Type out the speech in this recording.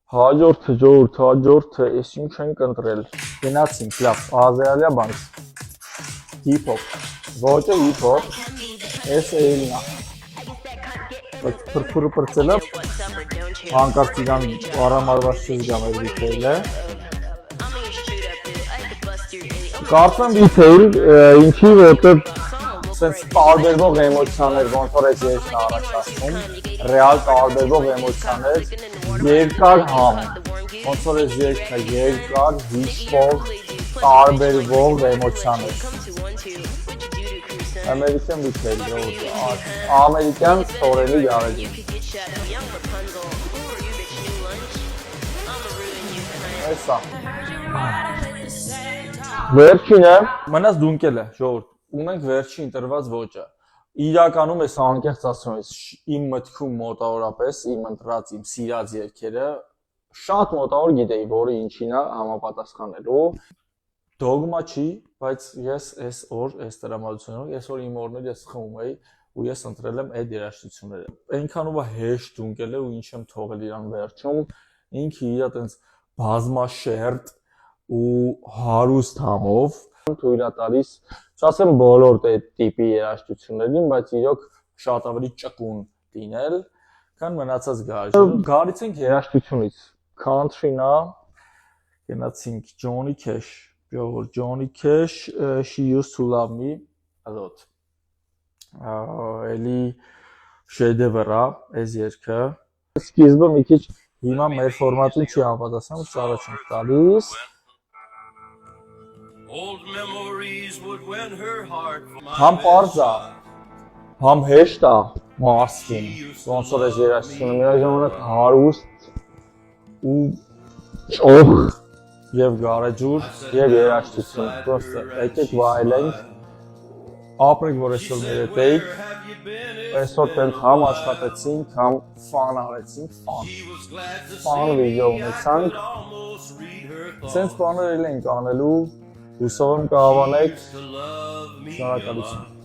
Հաջորդը ժողովուրդ, հաջորդը, ես ինչ ենք ընտրել։ Գնացինք, լավ, ազերալիա բանից։ Hip-hop, ոճը hip-hop, ես էլնա։ Բայց փրփուրը պրծել է, հանկարծ իրան առամարված չզգամ էր դիթեյլ է։ Կարծեմ դիթեյլ, ինչի որտեղ սենց տարբերվող էմոցիաներ, ոնց որ ես երեքն առաջ ասում, ռեալ տարբերվող էմոցիաներ, երկար համ, ոնց որ ես երեքն երկար, հիշվող, տարբերվող էմոցիաներ։ Ամերիկյան դիթեյլ, ամերիկյան ստորելի գարեջին։ Էսա։ Վերջինը, մնաց դունկել է, ժողովուրդ, ունենք վերջին ընտրված ոճը։ Իրականում ես անկեղծ ասում ես, իմ մտքում մոտավորապես, իմ ընտրած, իմ սիրած երգերը, շատ մոտավոր գիտեի, որը ինչին է համապատասխանելու։ Դոգմա չի, բայց ես այս օր, այս տրամադրությունով, ես որ իմ օրներ ես խմում էի ու ես ընտրել եմ այդ երաժշտությունները։ Այնքանով հեշտ դունկել է ու ինչ եմ թողել իրան վերջում, ինքը իր տենց բազմաշերտ ու հարուստ համով թույլ է տալիս, չասեմ բոլոր այդ տիպի երաժշտություններին, բայց իրոք շատ ավելի ճկուն լինել, քան մնացած գարեջը։ Գարից ենք երաժշտությունից, country-ն է, գնացինք Johnny Cash, Johnny Cash, She Used to Love Me a lot։ Էլի շեդևր է այս երգը։ Սկիզբը մի քիչ հիմա մեր ֆորմատին չի համապատասխանում, առաջ ենք տալիս։ Համ պարզ է, համ հեշտ է Մարսկին, ոնց որ այս երաժշտությունը միաժամանակ հարուստ ու ճոխ և գարեջուր և երաժշտություն, պրոստը եկեք վայելենք, ապրենք, որ այսօր մեր հետ էիք, այսօր տենց համ աշխատեցինք, համ ֆան արեցինք, ֆան վիդեո ունեցանք, սենց բաներ էլ ենք անելու, հուսով եմ կհավանեք, շնորհակալություն։